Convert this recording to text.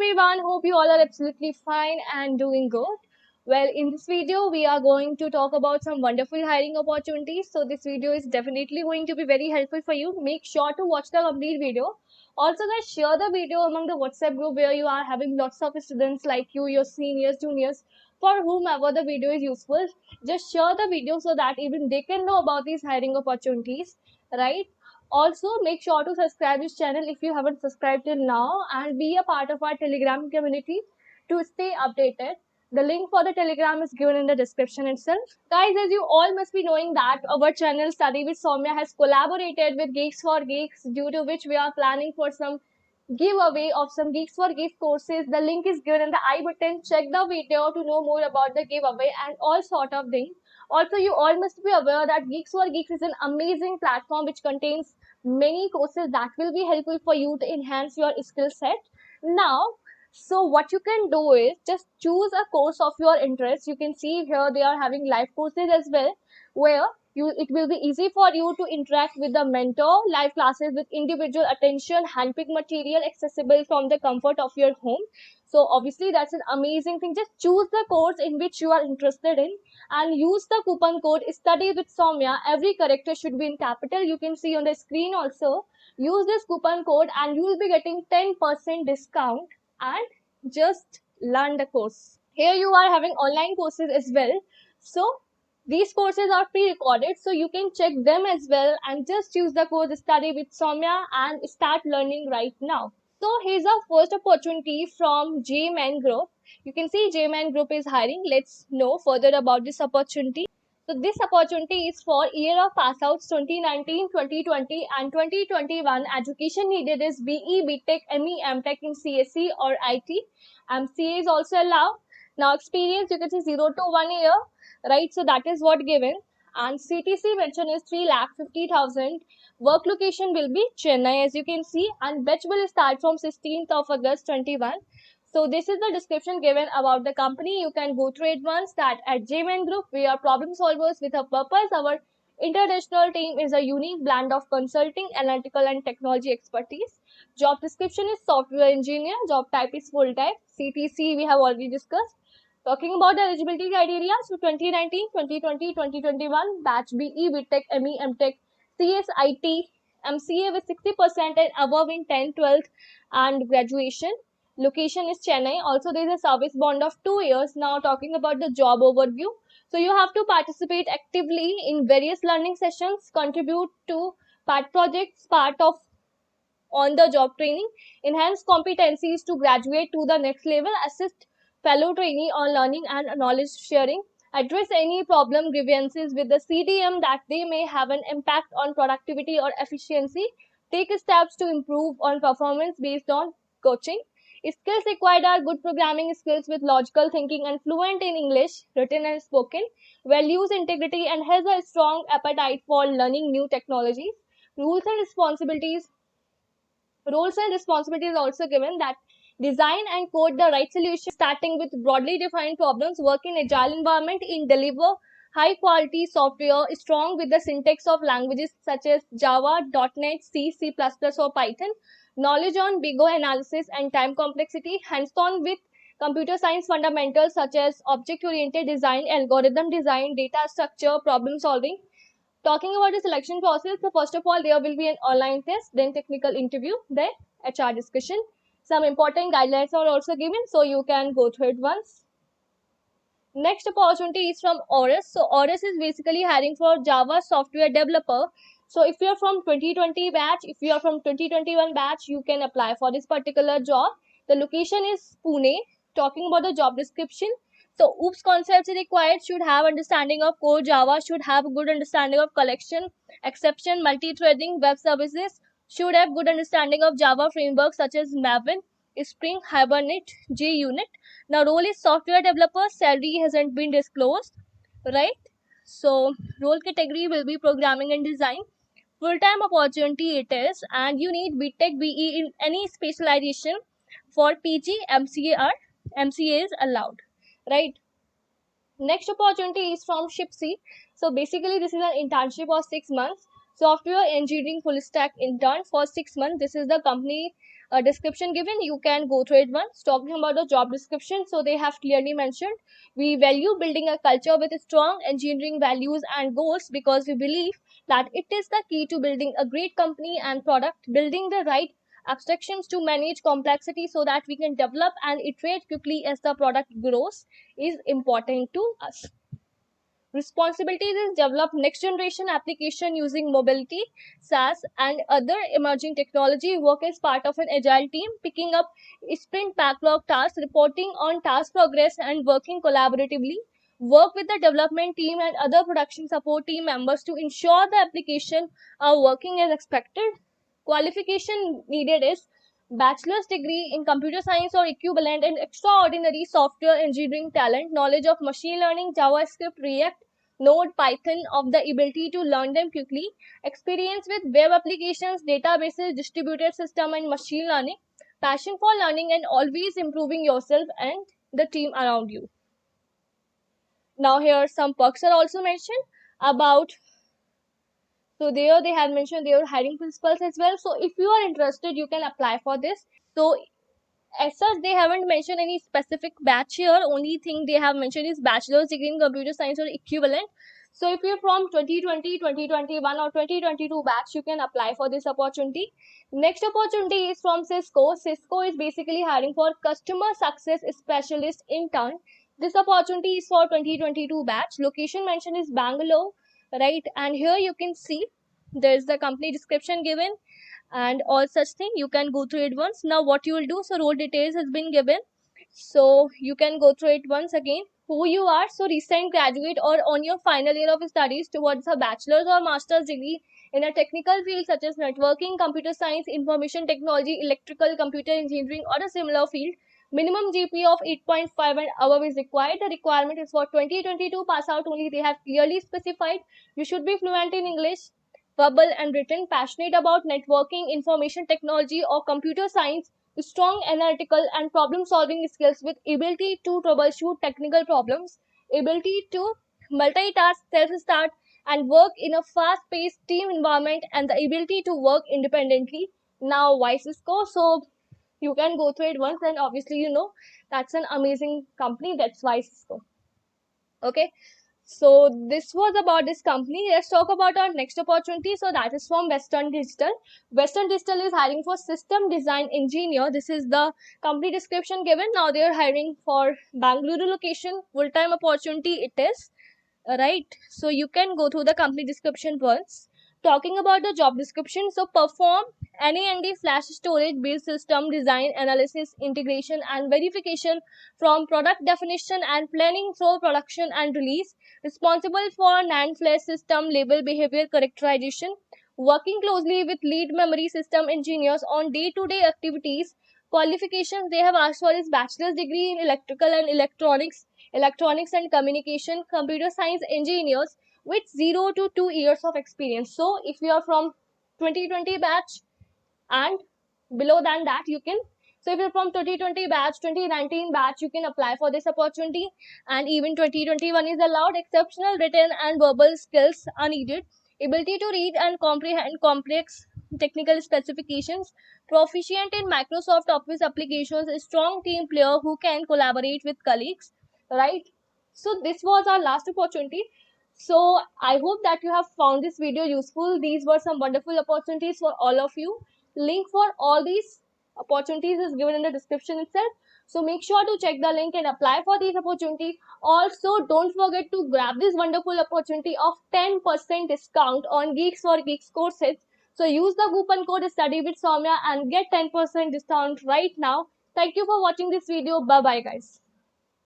everyone, hope you all are absolutely fine and doing good. Well, in this video, we are going to talk about some wonderful hiring opportunities. So this video is definitely going to be very helpful for you. Make sure to watch the complete video. Also, guys, share the video among the WhatsApp group where you are having lots of students like you, your seniors, juniors, for whomever the video is useful. Just share the video so that even they can know about these hiring opportunities, right? Also, make sure to subscribe this channel if you haven't subscribed till now and be a part of our Telegram community to stay updated. The link for the Telegram is given in the description itself. Guys, as you all must be knowing that our channel Study with Soumya has collaborated with Geeks for Geeks, due to which we are planning for some giveaway of some Geeks for Geeks courses. The link is given in the I button. Check the video to know more about the giveaway and all sort of things. Also, you all must be aware that Geeks for Geeks is an amazing platform which contains many courses that will be helpful for you to enhance your skill set. Now, so what you can do is just choose a course of your interest. You can see here they are having live courses as well, where it will be easy for you to interact with the mentor. Live classes with individual attention, handpicked material accessible from the comfort of your home. So obviously that's an amazing thing. Just choose the course in which you are interested in and use the coupon code Study with Soumya. Every character should be in capital. You can see on the screen also. Use this coupon code and you will be getting 10% discount and just learn the course. Here you are having online courses as well. So these courses are pre-recorded, so you can check them as well and just use the code Study with Soumya and start learning right now. So here's our first opportunity from J-Man Group. You can see J-Man Group is hiring. Let's know further about this opportunity. So this opportunity is for year of pass outs 2019, 2020 and 2021. Education needed is BE, BTech, ME, MTech in CSE or IT. MCA is also allowed. Now experience, you can see 0 to 1 year, right? So that is what given. And CTC mention is 3,50,000. Work location will be Chennai, as you can see, and batch will start from 16th of August 21. So this is the description given about the company. You can go through it once. That at J-Man Group, we are problem solvers with a purpose. Our international team is a unique blend of consulting, analytical and technology expertise. Job description is software engineer. Job type is full-time. CTC we have already discussed. Talking about the eligibility criteria, so 2019, 2020, 2021, batch BE, BTech, ME, MTech, CS, IT, MCA with 60% and above in 10th, 12th and graduation. Location is Chennai. Also, there is a service bond of 2 years. Now, talking about the job overview. So, you have to participate actively in various learning sessions, contribute to part projects, part of on the job training, enhance competencies to graduate to the next level, assist fellow trainee on learning and knowledge sharing, address any problem grievances with the CDM that they may have an impact on productivity or efficiency, take steps to improve on performance based on coaching. Skills required are good programming skills with logical thinking and fluent in English, written and spoken, values integrity and has a strong appetite for learning new technologies. Rules and responsibilities Roles and responsibilities also given that design and code the right solution, starting with broadly defined problems, work in agile environment in deliver high quality software, strong with the syntax of languages such as Java, .NET, C, C++ or Python, knowledge on big O analysis and time complexity, hands-on with computer science fundamentals such as object-oriented design, algorithm design, data structure, problem solving. Talking about the selection process, so first of all, there will be an online test, then technical interview, then HR discussion. Some important guidelines are also given, so you can go through it once. Next opportunity is from Oris. So Oris is basically hiring for Java software developer. So if you are from 2020 batch, if you are from 2021 batch, you can apply for this particular job. The location is Pune. Talking about the job description, so OOPS concepts required should have understanding of core Java, should have a good understanding of collection, exception, multi-threading, web services, should have good understanding of Java frameworks such as Maven, Spring, Hibernate, JUnit. Now role is software developer, salary hasn't been disclosed, right? So role category will be programming and design. Full-time opportunity it is, and you need BTech, BE in any specialization. For PG, MCA is allowed, right? Next opportunity is from Shipsy. So basically this is an internship of 6 months. Software engineering full stack intern for 6 months. This is the company description given. You can go through it once. Talking about the job description, so they have clearly mentioned, we value building a culture with strong engineering values and goals because we believe that it is the key to building a great company and product. Building the right abstractions to manage complexity so that we can develop and iterate quickly as the product grows is important to us. Responsibilities is develop next generation application using mobility, SaaS, and other emerging technology. Work as part of an agile team, picking up sprint backlog tasks, reporting on task progress, and working collaboratively. Work with the development team and other production support team members to ensure the application are working as expected. Qualification needed is bachelor's degree in computer science or equivalent and extraordinary software engineering talent, knowledge of machine learning, JavaScript, React, Node, Python, of the ability to learn them quickly, experience with web applications, databases, distributed system, and machine learning, passion for learning and always improving yourself and the team around you. Now here some perks are also mentioned about, so there they have mentioned their hiring principles as well. So if you are interested, you can apply for this. So as such, they haven't mentioned any specific batch here. Only thing they have mentioned is bachelor's degree in computer science or equivalent. So if you're from 2020, 2021 or 2022 batch, you can apply for this opportunity. Next opportunity is from Cisco. Cisco is basically hiring for customer success specialist intern. This opportunity is for 2022 batch. Location mentioned is Bangalore, right? And here you can see there's the company description given and all such thing. You can go through it once. Now what you will do, so role details has been given, so you can go through it once again. Who you are, so recent graduate or on your final year of studies towards a bachelor's or master's degree in a technical field such as networking, computer science, information technology, electrical, computer engineering, or a similar field. Minimum GPA of 8.5 and above is required. The requirement is for 2022 pass out only. They have clearly specified. You should be fluent in English, verbal and written, passionate about networking, information technology, or computer science, strong analytical and problem solving skills with ability to troubleshoot technical problems, ability to multitask, self start, and work in a fast paced team environment, and the ability to work independently. Now, why Cisco? So, you can go through it once, and obviously, you know that's an amazing company. That's why Cisco. Okay, so this was about this company. Let's talk about our next opportunity. So that is from Western Digital. Western Digital is hiring for system design engineer. This is the company description given. Now they are hiring for Bangalore location, full-time opportunity it is. Right. So you can go through the company description once. Talking about the job description, so perform NAND flash storage based system design, analysis, integration, and verification from product definition and planning through production and release. Responsible for NAND flash system label behavior characterization. Working closely with lead memory system engineers on day-to-day activities. Qualifications they have asked for is bachelor's degree in electrical and electronics and communication, computer science engineers with 0 to 2 years of experience. So if you are from 2020 batch and below than that, you can, so if you're from 2020 batch, 2019 batch, you can apply for this opportunity. And even 2021 is allowed. Exceptional written and verbal skills are needed. Ability to read and comprehend complex technical specifications. Proficient in Microsoft Office applications. A strong team player who can collaborate with colleagues, right? So this was our last opportunity. So I hope that you have found this video useful. These were some wonderful opportunities for all of you. Link for all these opportunities is given in the description itself. So make sure to check the link and apply for these opportunities. Also, don't forget to grab this wonderful opportunity of 10% discount on Geeks for Geeks courses. So use the coupon code Study with Soumya and get 10% discount right now. Thank you for watching this video. Bye bye guys.